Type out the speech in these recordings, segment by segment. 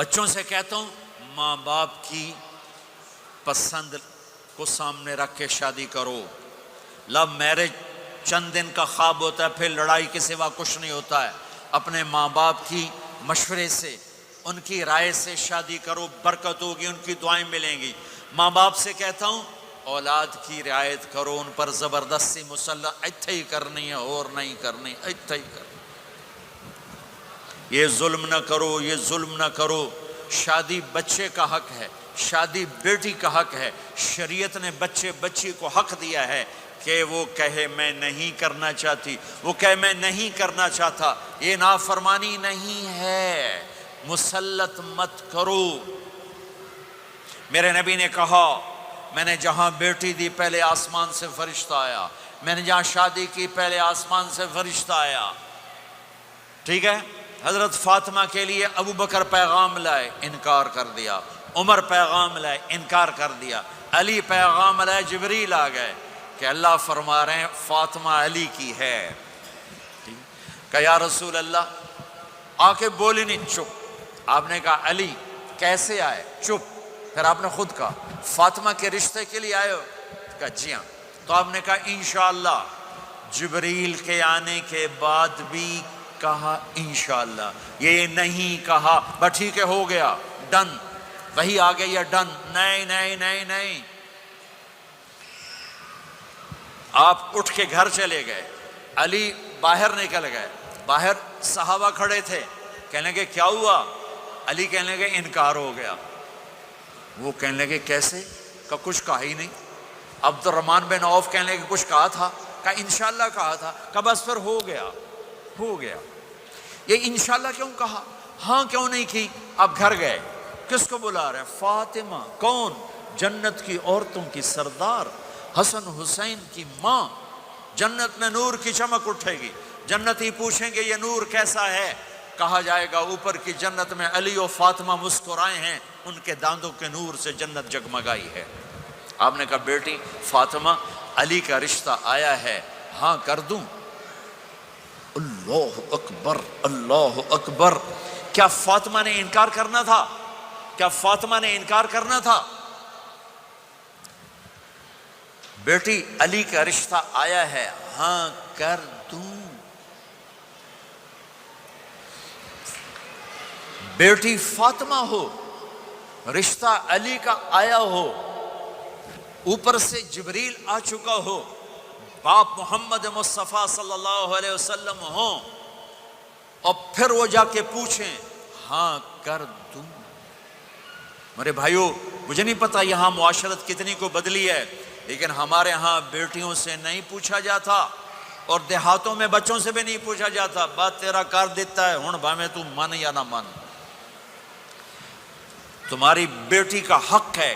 بچوں سے کہتا ہوں ماں باپ کی پسند کو سامنے رکھ کے شادی کرو. لو میرج چند دن کا خواب ہوتا ہے، پھر لڑائی کے سوا کچھ نہیں ہوتا ہے. اپنے ماں باپ کی مشورے سے، ان کی رائے سے شادی کرو، برکت ہوگی، ان کی دعائیں ملیں گی. ماں باپ سے کہتا ہوں اولاد کی رعایت کرو، ان پر زبردستی مسلط ایتھے ہی کرنی ہے اور نہیں کرنی، ایتھے ہی کرنی. یہ ظلم نہ کرو، یہ ظلم نہ کرو. شادی بچے کا حق ہے، شادی بیٹی کا حق ہے. شریعت نے بچی کو حق دیا ہے کہ وہ کہے میں نہیں کرنا چاہتی، وہ کہے میں نہیں کرنا چاہتا. یہ نافرمانی نہیں ہے، مسلط مت کرو. میرے نبی نے کہا میں نے جہاں بیٹی دی پہلے آسمان سے فرشتہ آیا، میں نے جہاں شادی کی پہلے آسمان سے فرشتہ آیا. ٹھیک ہے. حضرت فاطمہ کے لیے ابو بکر پیغام لائے، انکار کر دیا. عمر پیغام لائے، انکار کر دیا. علی پیغام لائے، جبریل آ گئے کہ اللہ فرما رہے ہیں فاطمہ علی کی ہے. کہ یا رسول اللہ، آ کے بولی نہیں، چپ. آپ نے کہا علی کیسے آئے؟ چپ. پھر آپ نے خود کہا فاطمہ کے رشتے کے لیے آئے ہو؟ کہا جی ہاں. تو آپ نے کہا انشاءاللہ. جبریل کے آنے کے بعد بھی کہا انشاءاللہ، یہ نہیں کہا بس ٹھیک ہے ہو گیا ڈن، وہی آ گئی ہے ڈن. نہیں نہیں نہیں نہیں. آپ اٹھ کے گھر چلے گئے، علی باہر نکل گئے. باہر صحابہ کھڑے تھے، کہنے لگے کیا ہوا؟ علی کہنے لگے انکار ہو گیا. وہ کہنے لگے کیسے؟ کہ کچھ کہا ہی نہیں. عبد الرحمن بن عوف کہنے لگے کچھ کہا تھا؟ کہ انشاءاللہ کہا تھا. کہ بس پھر ہو گیا ہو گیا. یہ انشاءاللہ کیوں کہا؟ ہاں کیوں نہیں کی؟ اب گھر گئے، کس کو بلا رہے ہیں؟ فاطمہ. کون؟ جنت کی عورتوں کی سردار، حسن حسین کی ماں. جنت میں نور کی چمک اٹھے گی. جنتی پوچھیں گے یہ نور کیسا ہے؟ کہا جائے گا اوپر کی جنت میں علی و فاطمہ مسکرائے ہیں، ان کے داندوں کے نور سے جنت جگمگائی ہے. آپ نے کہا بیٹی فاطمہ علی کا رشتہ آیا ہے، ہاں کر دوں؟ اللہ اکبر اللہ اکبر. کیا فاطمہ نے انکار کرنا تھا؟ کیا فاطمہ نے انکار کرنا تھا؟ بیٹی علی کا رشتہ آیا ہے، ہاں کر دوں. بیٹی فاطمہ ہو، رشتہ علی کا آیا ہو، اوپر سے جبریل آ چکا ہو، باپ محمد مصطفیٰ صلی اللہ علیہ وسلم ہوں، اور پھر وہ جا کے پوچھیں ہاں کر دوں. میرے بھائیو، مجھے نہیں پتا یہاں معاشرت کتنی کو بدلی ہے، لیکن ہمارے ہاں بیٹیوں سے نہیں پوچھا جاتا، اور دیہاتوں میں بچوں سے بھی نہیں پوچھا جاتا. بات تیرا کر دیتا ہے ہن بھاویں تو من یا نہ من. تمہاری بیٹی کا حق ہے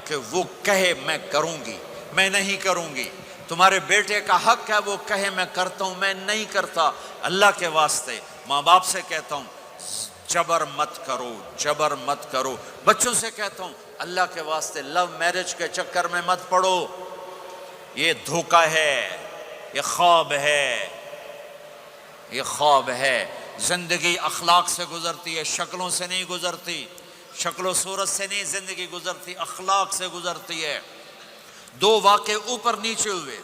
کہ وہ کہے میں کروں گی، میں نہیں کروں گی. تمہارے بیٹے کا حق ہے وہ کہے میں کرتا ہوں، میں نہیں کرتا. اللہ کے واسطے ماں باپ سے کہتا ہوں جبر مت کرو، جبر مت کرو. بچوں سے کہتا ہوں اللہ کے واسطے لو میرج کے چکر میں مت پڑو. یہ دھوکہ ہے، یہ خواب ہے، یہ خواب ہے. زندگی اخلاق سے گزرتی ہے، شکلوں سے نہیں گزرتی. شکل و صورت سے نہیں زندگی گزرتی، اخلاق سے گزرتی ہے. دو واقعے اوپر نیچے ہوئے.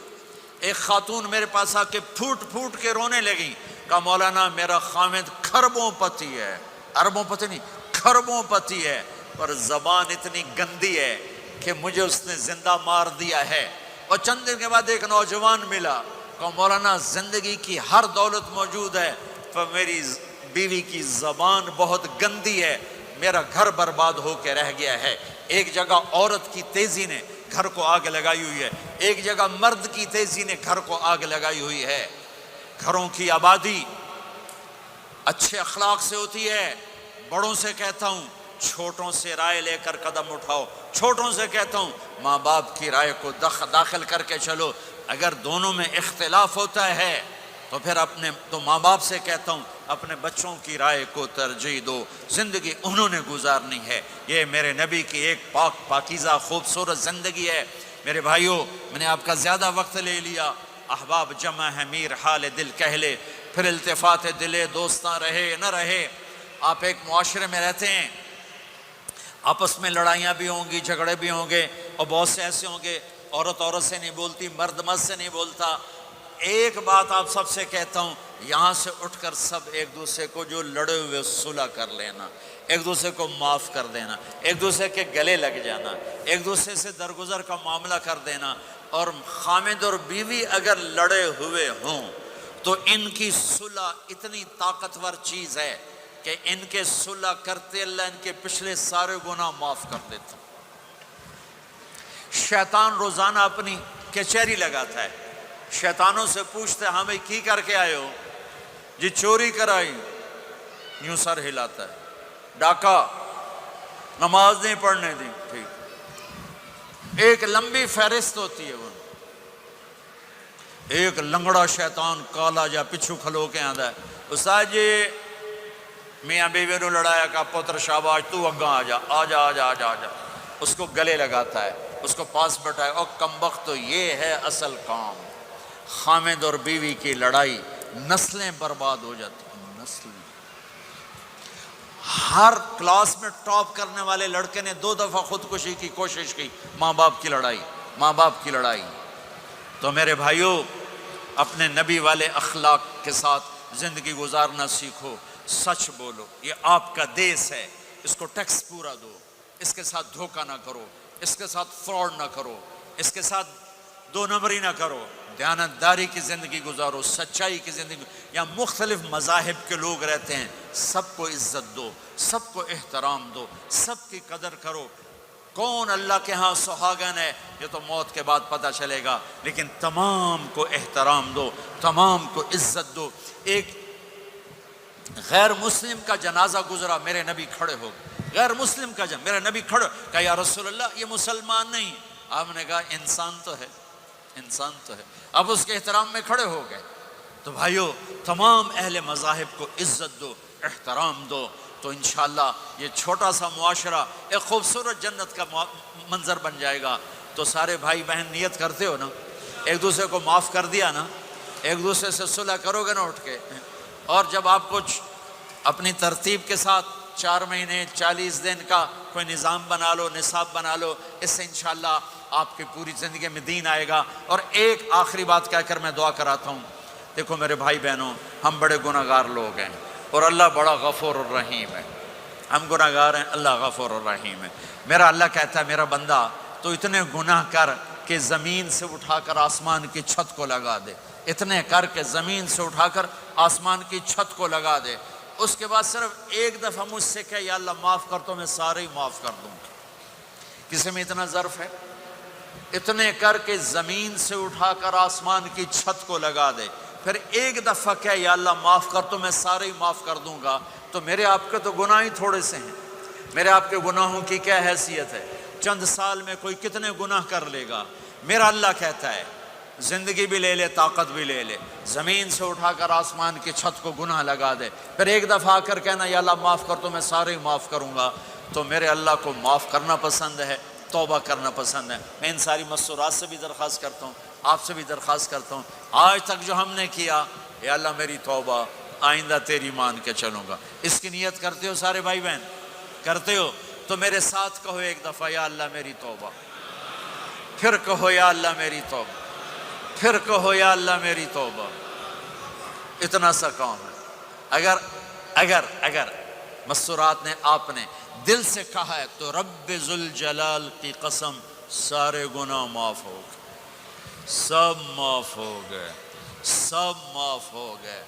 ایک خاتون میرے پاس آ کے پھوٹ پھوٹ کے رونے لگی. کہا مولانا میرا خامد کھربوں پتی ہے، اربوں پتی نہیں، کھربوں پتی ہے، پر زبان اتنی گندی ہے کہ مجھے اس نے زندہ مار دیا ہے. اور چند دن کے بعد ایک نوجوان ملا. کہا مولانا زندگی کی ہر دولت موجود ہے، پر میری بیوی کی زبان بہت گندی ہے، میرا گھر برباد ہو کے رہ گیا ہے. ایک جگہ عورت کی تیزی نے گھر کو آگ لگائی ہوئی ہے، ایک جگہ مرد کی تیزی نے گھر کو آگ لگائی ہوئی ہے. گھروں کی آبادی اچھے اخلاق سے ہوتی ہے. بڑوں سے کہتا ہوں چھوٹوں سے رائے لے کر قدم اٹھاؤ. چھوٹوں سے کہتا ہوں ماں باپ کی رائے کو داخل کر کے چلو. اگر دونوں میں اختلاف ہوتا ہے تو ماں باپ سے کہتا ہوں اپنے بچوں کی رائے کو ترجیح دو. زندگی انہوں نے گزارنی ہے. یہ میرے نبی کی ایک پاکیزہ خوبصورت زندگی ہے. میرے بھائیوں، میں نے آپ کا زیادہ وقت لے لیا. احباب جمع ہے میر حال دل کہہ لے، پھر التفات دلے دوستاں رہے نہ رہے. آپ ایک معاشرے میں رہتے ہیں آپس میں لڑائیاں بھی ہوں گی، جھگڑے بھی ہوں گے، اور بہت سے ایسے ہوں گے عورت عورت سے نہیں بولتی، مرد مرد سے نہیں بولتا۔ ایک بات آپ سب سے کہتا ہوں، یہاں سے اٹھ کر سب ایک دوسرے کو جو لڑے ہوئے صلح کر لینا، ایک دوسرے کو معاف کر دینا، ایک دوسرے کے گلے لگ جانا، ایک دوسرے سے درگزر کا معاملہ کر دینا۔ اور خامد اور بیوی اگر لڑے ہوئے ہوں تو ان کی صلح اتنی طاقتور چیز ہے کہ ان کے صلح کرتے اللہ ان کے پچھلے سارے گناہ معاف کر دیتا۔ شیطان روزانہ اپنی کچہری لگاتا ہے، شیطانوں سے پوچھتے ہاں بھائی کی کر کے آئے ہو؟ جی چوری کرائی، یوں سر ہلاتا ہے، ڈاکہ، نماز نہیں پڑھنے دی، ٹھیک۔ ایک لمبی فہرست ہوتی ہے، وہ ایک لنگڑا شیطان کالا جا پچھو کھلو کے آندا ہے، استاد جی میاں بیوی نو لڑایا کا پتر شاباش تو اگاں آ جا آ جا آ جا آ جا آ جا، اس کو گلے لگاتا ہے، اس کو پاس بٹھائے، اور کمبخت تو یہ ہے اصل کام۔ خامد اور بیوی کی لڑائی، نسلیں برباد ہو جاتی ہیں، نسلیں۔ ہر کلاس میں ٹاپ کرنے والے لڑکے نے 2 دفعہ خودکشی کی کوشش کی، ماں باپ کی لڑائی، ماں باپ کی لڑائی۔ تو میرے بھائیوں، اپنے نبی والے اخلاق کے ساتھ زندگی گزارنا سیکھو، سچ بولو، یہ آپ کا دیس ہے، اس کو ٹیکس پورا دو، اس کے ساتھ دھوکہ نہ کرو، اس کے ساتھ فراڈ نہ کرو، اس کے ساتھ 2 نمبری نہ کرو، دیانتداری کی زندگی گزارو، سچائی کی زندگی۔ یہاں مختلف مذاہب کے لوگ رہتے ہیں، سب کو عزت دو، سب کو احترام دو، سب کی قدر کرو۔ کون اللہ کے ہاں سہاگن ہے یہ تو موت کے بعد پتہ چلے گا، لیکن تمام کو احترام دو، تمام کو عزت دو۔ ایک غیر مسلم کا جنازہ گزرا، میرے نبی کھڑے ہو گئے، غیر مسلم کا میرے نبی کھڑے، کہا یا رسول اللہ یہ مسلمان نہیں، آپ نے کہا انسان تو ہے، انسان تو ہے، اب اس کے احترام میں کھڑے ہو گئے۔ تو بھائیو، تمام اہل مذاہب کو عزت دو، احترام دو، تو انشاءاللہ یہ چھوٹا سا معاشرہ ایک خوبصورت جنت کا منظر بن جائے گا۔ تو سارے بھائی بہن نیت کرتے ہو نا، ایک دوسرے کو معاف کر دیا نا، ایک دوسرے سے صلح کرو گے نا اٹھ کے، اور جب آپ کچھ اپنی ترتیب کے ساتھ 4 مہینے 40 دن کا کوئی نظام بنا لو، نصاب بنا لو، اس سے انشاءاللہ آپ کی پوری زندگی میں دین آئے گا۔ اور ایک آخری بات کہہ کر میں دعا کراتا ہوں، دیکھو میرے بھائی بہنوں، ہم بڑے گناہگار لوگ ہیں اور اللہ بڑا غفور الرحیم ہے، ہم گناہگار ہیں، اللہ غفور الرحیم ہے۔ میرا اللہ کہتا ہے میرا بندہ تو اتنے گناہ کر کہ زمین سے اٹھا کر آسمان کی چھت کو لگا دے، اتنے کر کے زمین سے اٹھا کر آسمان کی چھت کو لگا دے، اس کے بعد صرف ایک دفعہ مجھ سے کہ یا اللہ معاف کر تو میں سارے ہی معاف کر دوں گا۔ کسی میں اتنا ظرف ہے؟ اتنے کر کے زمین سے اٹھا کر آسمان کی چھت کو لگا دے، پھر ایک دفعہ کہ یا اللہ معاف کر تو میں سارے ہی معاف کر دوں گا۔ تو میرے آپ کے تو گناہ ہی تھوڑے سے ہیں، میرے آپ کے گناہوں کی کیا حیثیت ہے؟ چند سال میں کوئی کتنے گناہ کر لے گا۔ میرا اللہ کہتا ہے زندگی بھی لے لے، طاقت بھی لے لے، زمین سے اٹھا کر آسمان کی چھت کو گناہ لگا دے، پھر ایک دفعہ آ کر کہنا یا اللہ معاف کر تو میں سارے ہی معاف کروں گا۔ تو میرے اللہ کو معاف کرنا پسند ہے، توبہ کرنا پسند ہے۔ میں ان ساری مسورات سے بھی درخواست کرتا ہوں، آپ سے بھی درخواست کرتا ہوں، آج تک جو ہم نے کیا، یا اللہ میری توبہ، آئندہ تیری مان کے چلوں گا۔ اس کی نیت کرتے ہو سارے بھائی بہن؟ کرتے ہو تو میرے ساتھ کہو ایک دفعہ یا اللہ میری توبہ، پھر کہو یا اللہ میری توبہ، پھر کہو یا اللہ میری توبہ۔ اتنا سا کام ہے۔ اگر مسورات نے آپ نے دل سے کہا ہے تو رب ذوالجلال کی قسم سارے گناہ معاف ہو گئے، سب معاف ہو گئے، سب معاف ہو گئے۔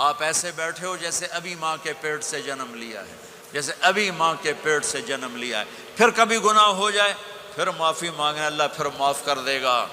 آپ ایسے بیٹھے ہو جیسے ابھی ماں کے پیٹ سے جنم لیا ہے، جیسے ابھی ماں کے پیٹ سے جنم لیا ہے۔ پھر کبھی گناہ ہو جائے پھر معافی مانگیں، اللہ پھر معاف کر دے گا۔